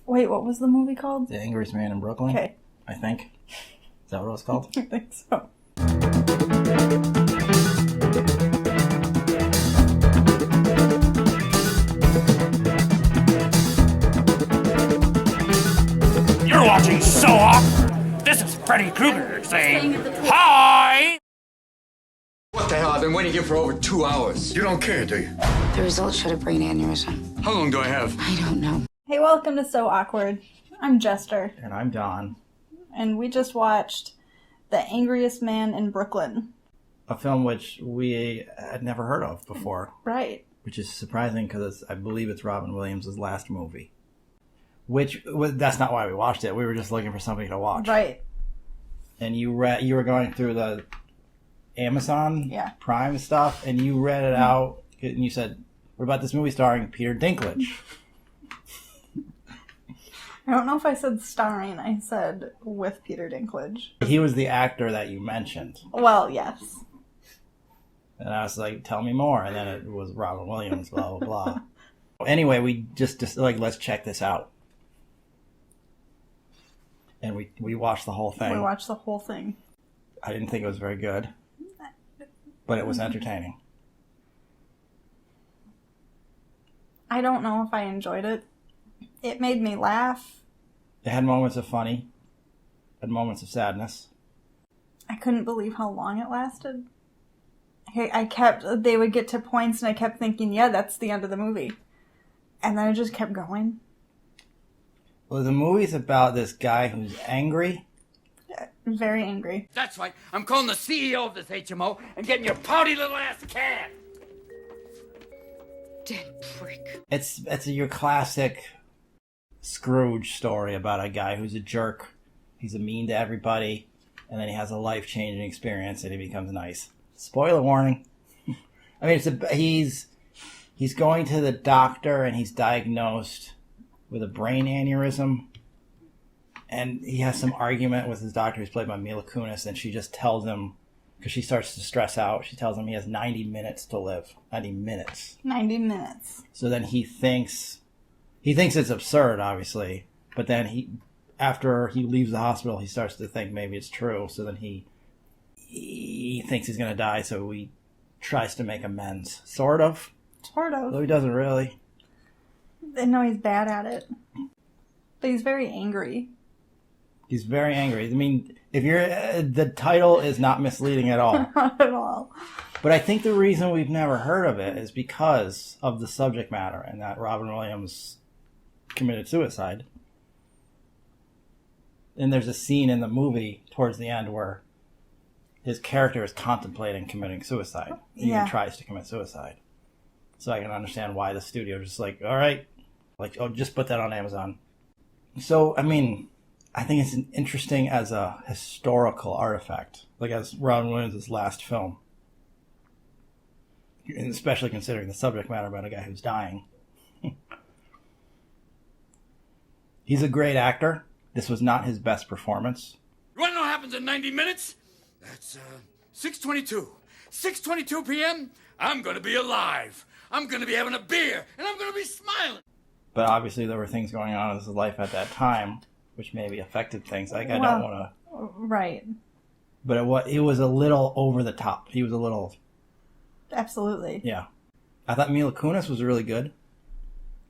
Wait, what was the movie called? The Angriest Man in Brooklyn. Okay. I think. Is that what it was called? I think so. You're watching So Awkward. This is Freddy Krueger saying hi. What the hell? I've been waiting here for over 2 hours. You don't care, do you? The results showed a brain aneurysm. How long do I have? I don't know. Hey, welcome to So Awkward. I'm Jester. And I'm Don. And we just watched The Angriest Man in Brooklyn. A film which we had never heard of before. Right. Which is surprising because I believe it's Robin Williams' last movie. Which, that's not why we watched it. We were just looking for something to watch. Right. And you were going through the Amazon Prime stuff, and you read it out, and you said, what about this movie starring Peter Dinklage? I don't know if I said starring. I said with Peter Dinklage. He was the actor that you mentioned. Well, yes. And I was like, tell me more. And then it was Robin Williams, blah, blah, blah. Anyway, we just like, let's check this out. And we watched the whole thing. We watched the whole thing. I didn't think it was very good, but it was entertaining. I don't know if I enjoyed it. It made me laugh. It had moments of funny, had moments of sadness. I couldn't believe how long it lasted. They would get to points and I kept thinking, yeah, that's the end of the movie. And then it just kept going. Well, the movie's about this guy who's angry. Very angry. That's right. I'm calling the CEO of this HMO and getting your pouty little ass canned. Dead prick. It's your classic Scrooge story about a guy who's a jerk. He's mean to everybody, and then he has a life-changing experience and he becomes nice. Spoiler warning. I mean, he's going to the doctor and he's diagnosed with a brain aneurysm, and he has some argument with his doctor, who's played by Mila Kunis, and she just tells him, because she starts to stress out, she tells him he has 90 minutes to live. 90 minutes. 90 minutes. So then he thinks it's absurd, obviously, but then after he leaves the hospital, he starts to think maybe it's true, so then he thinks he's going to die, so he tries to make amends. Sort of. Though he doesn't really. I know he's bad at it. But he's very angry. He's very angry. I mean, the title is not misleading at all. Not at all. But I think the reason we've never heard of it is because of the subject matter and that Robin Williams committed suicide. And there's a scene in the movie towards the end where his character is contemplating committing suicide. He even tries to commit suicide. So I can understand why the studio is just like, all right, just put that on Amazon. So, I mean, I think it's interesting as a historical artifact, like as Robin Williams' last film. And especially considering the subject matter about a guy who's dying. He's a great actor. This was not his best performance. You want to know what happens in 90 minutes? That's 6:22. 6:22 p.m., I'm going to be alive. I'm going to be having a beer, and I'm going to be smiling. But obviously there were things going on in his life at that time, which maybe affected things. I don't want to... Right. But it was a little over the top. He was a little... Absolutely. Yeah. I thought Mila Kunis was really good.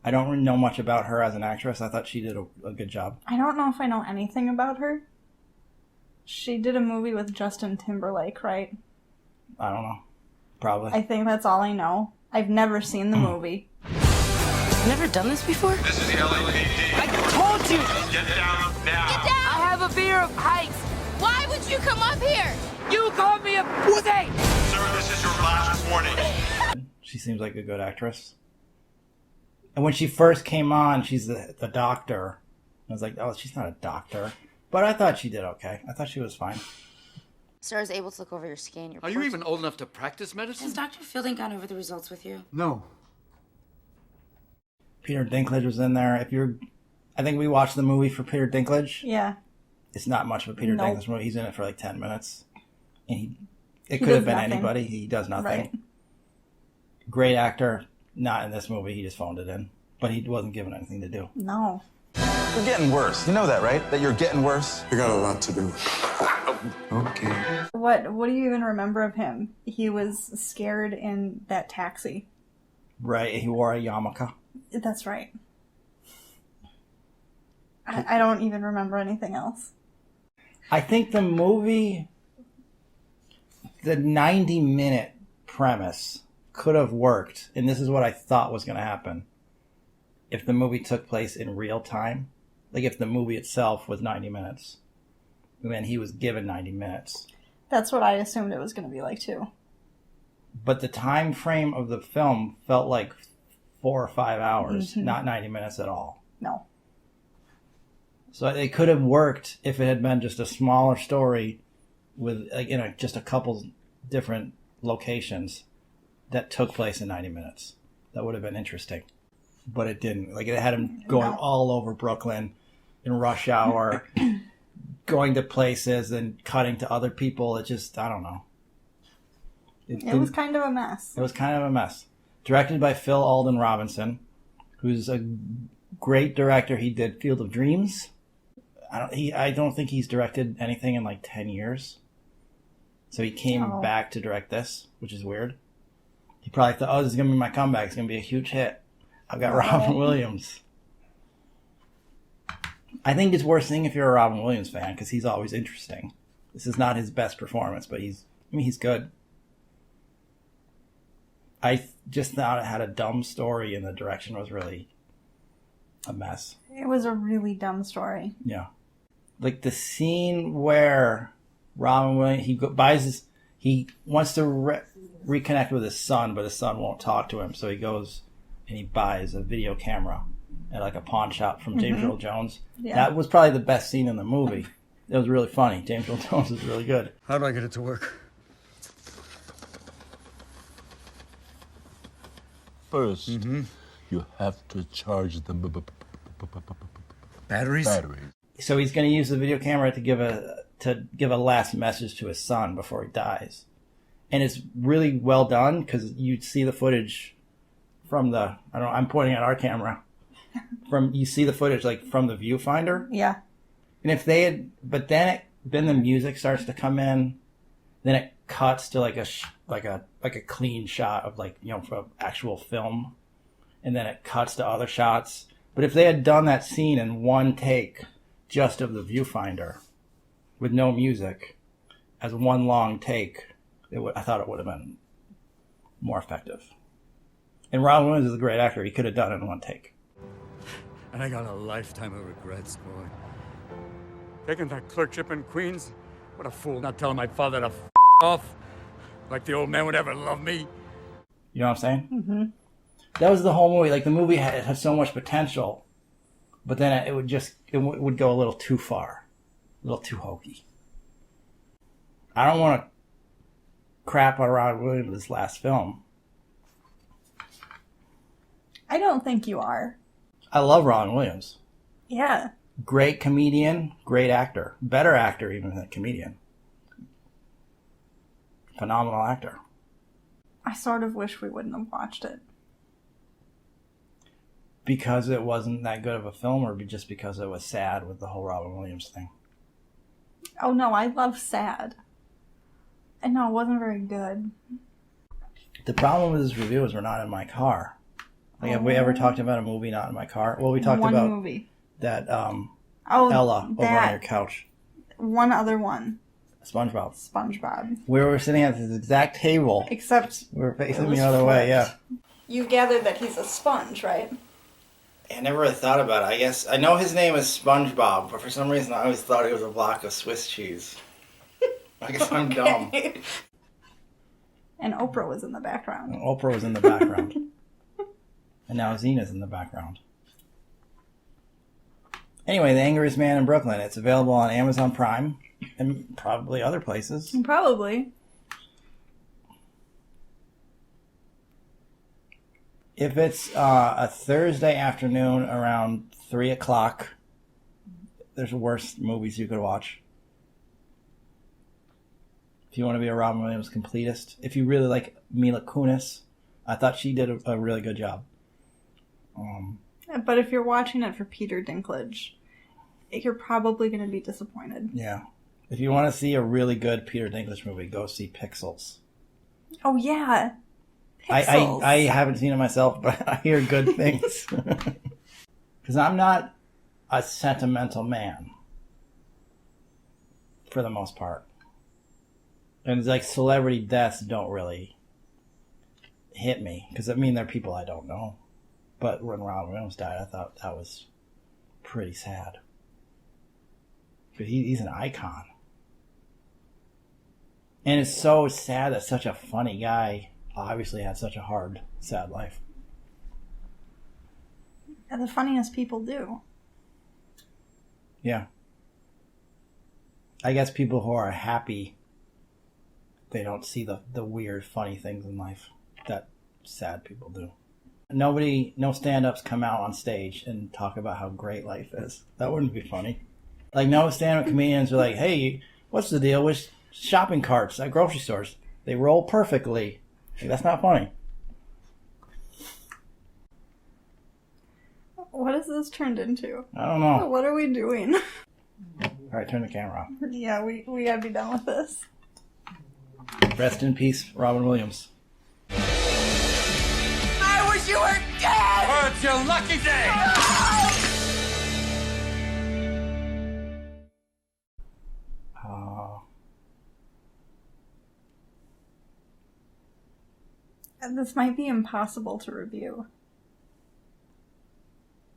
I don't really know much about her as an actress. I thought she did a good job. I don't know if I know anything about her. She did a movie with Justin Timberlake, right? I don't know. Probably. I think that's all I know. I've never seen the movie. Never done this before? This is the LAPD. I told you! Get down now. Get down! I have a fear of heights. Why would you come up here? You called me a pussy! Sir, this is your last warning. She seems like a good actress. And when she first came on, she's the doctor. I was like, oh, she's not a doctor. But I thought she did okay. I thought she was fine. Sir is able to look over your scan. Your Are you even old enough to practice medicine? Has Dr. Fielding gone over the results with you? No. Peter Dinklage was in there. I think we watched the movie for Peter Dinklage. Yeah. It's not much of a Peter Nope. Dinklage movie. He's in it for like 10 minutes. And it He could have does been nothing. anybody. He does nothing. Right. Great actor. Not in this movie. He just phoned it in. But he wasn't given anything to do. No. You're getting worse. You know that, right? That you're getting worse? I got a lot to do. Okay. What do you even remember of him? He was scared in that taxi. Right, he wore a yarmulke. That's right. I don't even remember anything else. I think the movie, the 90-minute premise could have worked, and this is what I thought was going to happen, if the movie took place in real time. Like if the movie itself was 90 minutes. And then he was given 90 minutes. That's what I assumed it was going to be like, too. But the time frame of the film felt like 4 or 5 hours, not 90 minutes at all. No. So it could have worked if it had been just a smaller story with just a couple different locations that took place in 90 minutes. That would have been interesting. But it didn't. Like, it had him going all over Brooklyn in rush hour, going to places and cutting to other people. It just, I don't know. It was kind of a mess. It was kind of a mess. Directed by Phil Alden Robinson, who's a great director. He did Field of Dreams. I don't think he's directed anything in like 10 years. So he came back to direct this, which is weird. He probably thought, oh, this is going to be my comeback. It's going to be a huge hit. I've got Robin Williams. I think it's worth seeing if you're a Robin Williams fan, because he's always interesting. This is not his best performance, but he's good. I just thought it had a dumb story, and the direction was really a mess. It was a really dumb story. Yeah. Like the scene where Robin Williams, he wants to reconnect with his son, but his son won't talk to him, so he goes and he buys a video camera at like a pawn shop from James Earl Jones. Yeah. That was probably the best scene in the movie. It was really funny. James Earl Jones was really good. How do I get it to work? First, you have to charge the Batteries? So he's going to use the video camera to give a last message to his son before he dies. And it's really well done because you see the footage from I'm pointing at our camera. You see the footage like from the viewfinder. Yeah. And if they had, but then the music starts to come in, then it cuts to like a clean shot of from actual film, and then it cuts to other shots. But if they had done that scene in one take, just of the viewfinder, with no music, as one long take, I thought it would have been more effective. And Robin Williams is a great actor. He could have done it in one take. And I got a lifetime of regrets, boy. Taking that clerkship in Queens? What a fool, not telling my father to f*** off. Like the old man would ever love me. You know what I'm saying? Mm-hmm. That was the whole movie. Like, the movie had so much potential, but then it would go a little too far. A little too hokey. I don't want to crap on Robin Williams' last film. I don't think you are. I love Robin Williams. Yeah. Great comedian, great actor. Better actor even than comedian. Phenomenal actor. I sort of wish we wouldn't have watched it. Because it wasn't that good of a film, or just because it was sad with the whole Robin Williams thing? Oh no, I love sad. And no, it wasn't very good. The problem with this review is we're not in my car. Like, have we ever talked about a movie not in my car? Well, we talked about movie. That Ella over on your couch. One other one. SpongeBob. We were sitting at this exact table. Except we were facing the other way, yeah. You gathered that he's a sponge, right? I never really thought about it. I guess I know his name is SpongeBob, but for some reason I always thought he was a block of Swiss cheese. I guess I'm dumb. And Oprah was in the background. And now Zena's in the background. Anyway, The Angriest Man in Brooklyn. It's available on Amazon Prime and probably other places. Probably. If it's a Thursday afternoon around 3 o'clock, there's worse movies you could watch. If you want to be a Robin Williams completist. If you really like Mila Kunis, I thought she did a really good job. But if you're watching it for Peter Dinklage, you're probably going to be disappointed. Yeah. If you want to see a really good Peter Dinklage movie, go see Pixels. Oh, yeah. Pixels. I haven't seen it myself, but I hear good things. Because I'm not a sentimental man. For the most part. And it's like celebrity deaths don't really hit me. Because I mean, they're people I don't know. But when Robin Williams died, I thought that was pretty sad. But he's an icon. And it's so sad that such a funny guy obviously had such a hard, sad life. And the funniest people do. Yeah. I guess people who are happy, they don't see the weird, funny things in life that sad people do. No stand-ups come out on stage and talk about how great life is. That wouldn't be funny. Like, no stand-up comedians are like, hey, what's the deal with shopping carts at grocery stores? They roll perfectly. Like, that's not funny. What has this turned into? I don't know. What are we doing? All right, turn the camera off. Yeah, we gotta be done with this. Rest in peace, Robin Williams. I wish you were dead! Oh, it's your lucky day! And this might be impossible to review.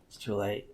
It's too late.